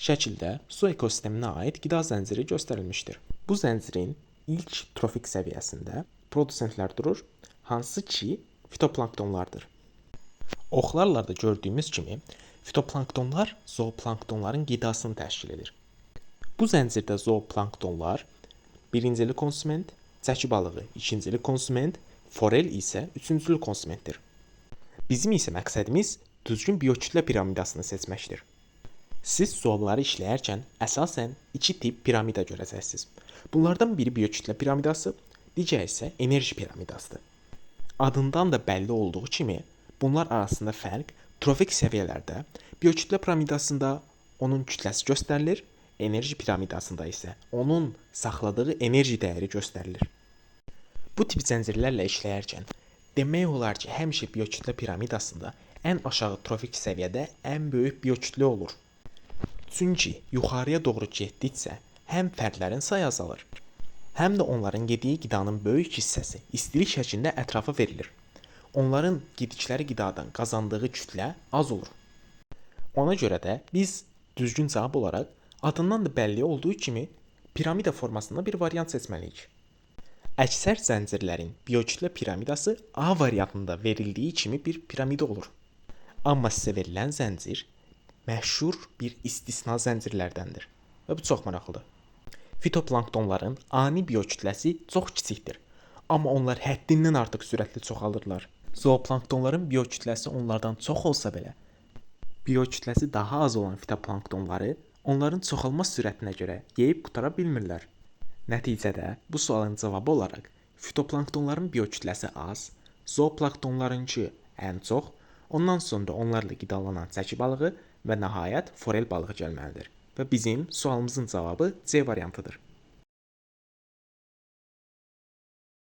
şəkildə su ekosisteminə aid qida zənciri göstərilmişdir. Bu zəncirin ilk trofik səviyyəsində produsentlər durur, hansı ki fitoplanktonlardır. Oxlarla da gördüyümüz kimi fitoplanktonlar zooplanktonların qidasını təşkil edir. Bu zəncirdə zooplanktonlar birincili konsument, çəki balığı ikincili konsument, forel isə üçüncülü konsumentdir. Bizim isə məqsədimiz düzgün biokütlə piramidasını seçməkdir. Siz sualları işləyərkən əsasən iki tip piramida görəcəksiniz. Bunlardan biri biokütlə piramidası, digəri isə enerji piramidasıdır. Adından da bəlli olduğu kimi bunlar arasında fərq trofik səviyyələrdə biokütlə piramidasında onun kütləsi göstərilir, enerji piramidasında isə onun saxladığı enerji dəyəri göstərilir. Bu tip zəncirlərlə işləyərkən demək olar ki, həmişə biokütlə piramidasında ən aşağı trofik səviyyədə ən böyük biokütlə olur. Çünki yuxarıya doğru getdikcə həm fərdlərin sayı azalır, həm də onların yediyi qidanın böyük hissəsi istilik şəklində ətrafa verilir. Onların yedikləri qidadan qazandığı kütlə az olur. Ona görə də biz düzgün cavab olaraq adından da bəlli olduğu kimi piramida formasında bir variant seçməliyik. Əksər zəncirlərin biokütlə piramidası A variantında verildiyi kimi bir piramida olur. Amma sizə verilən zəncir məşhur bir istisna zəncirlərdəndir və bu çox maraqlıdır. Fitoplanktonların ani biokütləsi çox kiçikdir, amma onlar həddindən artıq sürətli çoxalırlar. Zooplanktonların biokütləsi onlardan çox olsa belə, biokütləsi daha az olan fitoplanktonları onların çoxalma sürətinə görə yeyib qutara bilmirlər. Nəticədə bu sualın cavabı olaraq fitoplanktonların biokütləsi az, zooplanktonlarınki ən çox, ondan sonra onlarla qidalanan çəki balığı və nəhayət forel balığı gəlməlidir. Və bizim sualımızın cavabı C variantıdır.